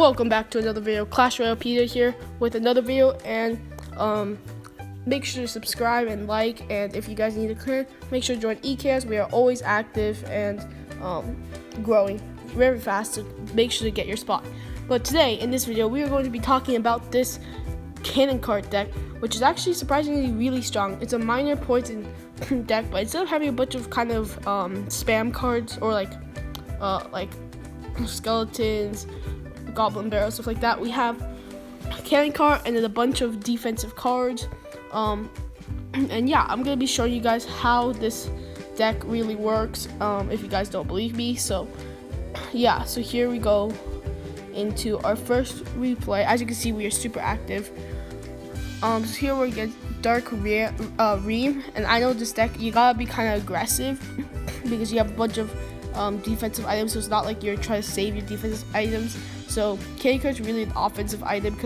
Welcome back to another video. clashroyalepediayt here with another video, and make sure to subscribe and like, and if you guys need a clear, make sure to join ECAS. We are always active and growing very fast, so make sure to get your spot. But today in this video we are going to be talking about this cannon cart deck, which is actually surprisingly really strong. It's a minor poison deck, but instead of having a bunch of kind of spam cards or like skeletons, goblin barrel, stuff like that, we have a cannon cart and then a bunch of defensive cards. And yeah, I'm gonna be showing you guys how this deck really works, if you guys don't believe me. So yeah, so here we go into our first replay. As you can see, we are super active. So here we're against Dark Ream, and I know this deck you gotta be kind of aggressive because you have a bunch of defensive items, so it's not like you're trying to save your defensive items. So cannon cart's really an offensive item,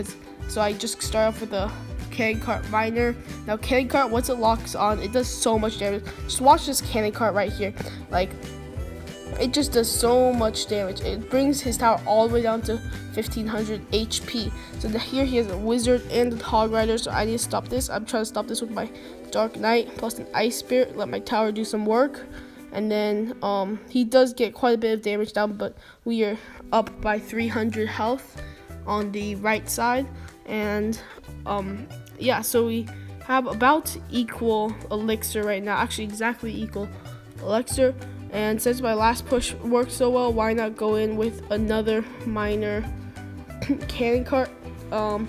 so I just start off with a cannon cart miner. Now cannon cart, once it locks on, it does so much damage. Just watch this cannon cart right here. Like, it just does so much damage. It brings his tower all the way down to 1500 HP. So here he has a wizard and a hog rider, so I need to stop this. I'm trying to stop this with my dark knight plus an ice spirit, let my tower do some work. And then he does get quite a bit of damage down, but we are up by 300 health on the right side. And yeah, so we have about equal elixir right now, actually exactly equal elixir. And since my last push worked so well, why not go in with another minor cannon cart? And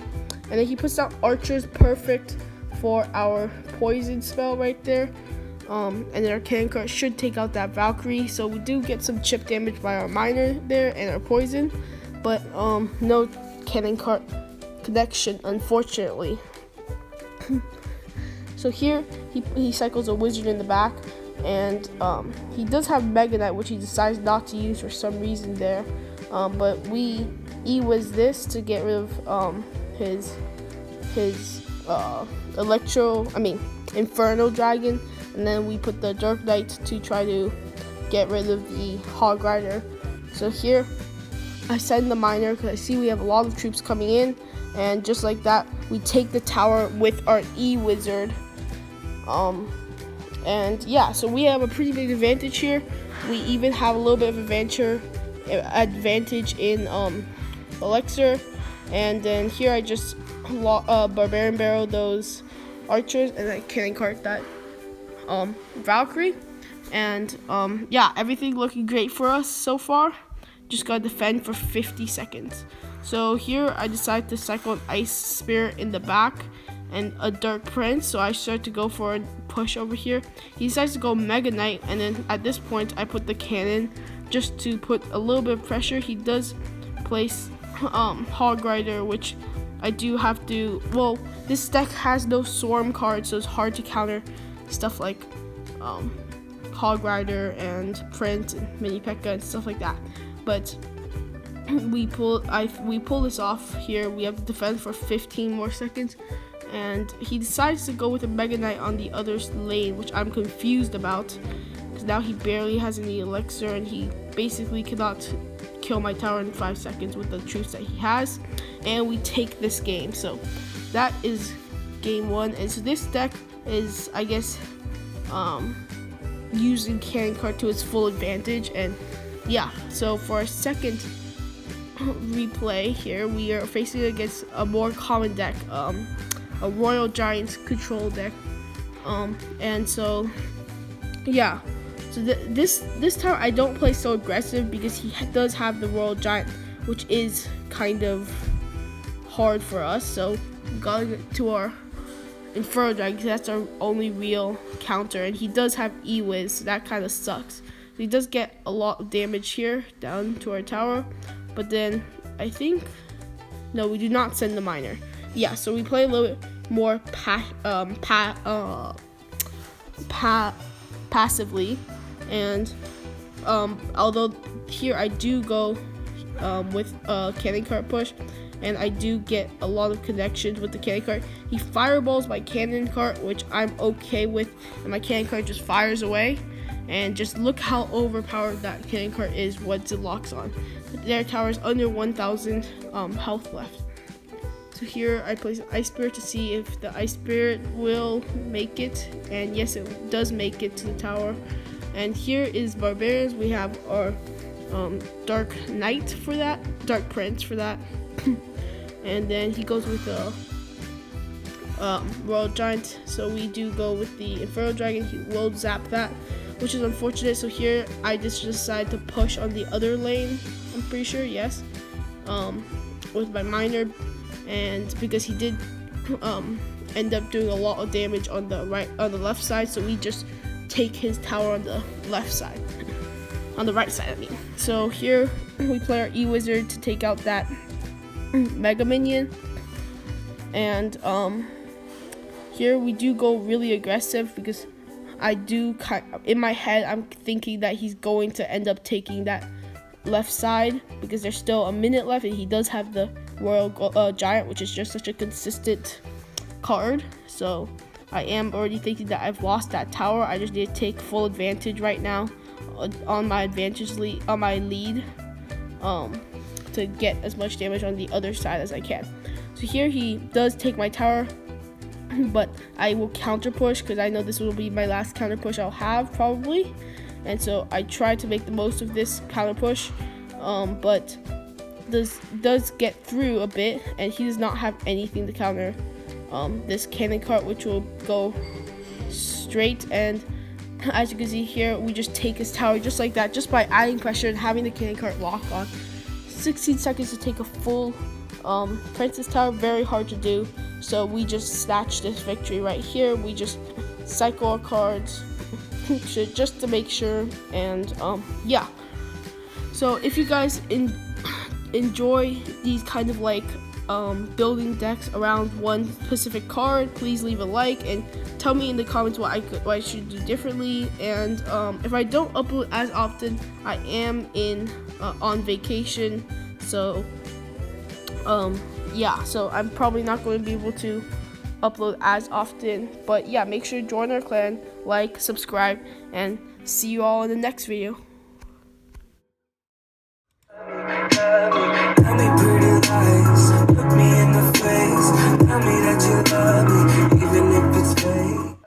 then he puts down archers, perfect for our poison spell right there. And then our cannon cart should take out that Valkyrie, so we do get some chip damage by our miner there and our poison, but no cannon cart connection, unfortunately. So here he cycles a wizard in the back, and he does have Mega Knight, which he decides not to use for some reason there, but we E-Wiz this to get rid of his Inferno Dragon. And then we put the Dark Knight to try to get rid of the Hog Rider. So here I send the miner because I see we have a lot of troops coming in, and just like that we take the tower with our E-Wizard. And yeah, so we have a pretty big advantage here. We even have a little bit of advantage in elixir. And then here I just barbarian barrel those archers, and I cannon cart that Valkyrie. And yeah, everything looking great for us so far. Just gotta defend for 50 seconds. So here I decide to cycle an ice spirit in the back and a dark prince, so I start to go for a push over here. He decides to go Mega Knight, and then at this point I put the cannon just to put a little bit of pressure. He does place Hog Rider, which I do have to, well, this deck has no swarm cards, so it's hard to counter stuff like Hog Rider and Prince and Mini P.E.K.K.A. and stuff like that. But we pull this off here. We have to defend for 15 more seconds, and he decides to go with a Mega Knight on the other lane, which I'm confused about because now he barely has any elixir, and he basically cannot kill my tower in 5 seconds with the troops that he has, and we take this game. So that is game one. And so this deck is, I guess, using cannon cart to its full advantage. And yeah, so for our second replay here, we are facing against a more common deck, a Royal Giants control deck. And so yeah, so this time I don't play so aggressive because he does have the Royal Giant, which is kind of hard for us. So we gotta get to our Inferno Dragon because that's our only real counter, and he does have E-Wiz, so that kind of sucks. So he does get a lot of damage here down to our tower, but then I think, no, we do not send the miner. Yeah, so we play a little bit more passively, and although here I do go with a cannon cart push, and I do get a lot of connections with the cannon cart. He fireballs my cannon cart, which I'm okay with, and my cannon cart just fires away. And just look how overpowered that cannon cart is once it locks on. their tower is under 1,000 health left. So here I place an ice spirit to see if the ice spirit will make it, and yes, it does make it to the tower. And here is barbarians. We have our dark knight for that, dark prince for that. And then he goes with the royal giant, so we do go with the inferno dragon. He will zap that, which is unfortunate. So here I just decide to push on the other lane, I'm pretty sure, yes, with my miner, and because he did end up doing a lot of damage on the left side, so we just take his tower on the left side, on the right side I mean. So here we play our E-Wizard to take out that Mega Minion, and here we do go really aggressive because I do in my head I'm thinking that he's going to end up taking that left side because there's still a minute left, and he does have the Royal Giant, which is just such a consistent card. So I am already thinking that I've lost that tower. I just need to take full advantage right now on my lead to get as much damage on the other side as I can. So here he does take my tower, but I will counter push because I know this will be my last counter push I'll have probably, and so I try to make the most of this counter push, but this does get through a bit, and he does not have anything to counter this cannon cart, which will go straight. And as you can see here, we just take his tower just like that, just by adding pressure and having the cannon cart lock on. 16 seconds to take a full princess tower, very hard to do, so we just snatch this victory right here. We just cycle our cards just to make sure, and yeah. So if you guys enjoy these kind of like building decks around one specific card, please leave a like and tell me in the comments what I should do differently. And if I don't upload as often, I am on vacation, so yeah, so I'm probably not going to be able to upload as often, but yeah, make sure to join our clan, like, subscribe, and see you all in the next video. Tell me pretty lies, look me in the face, tell me that you love me.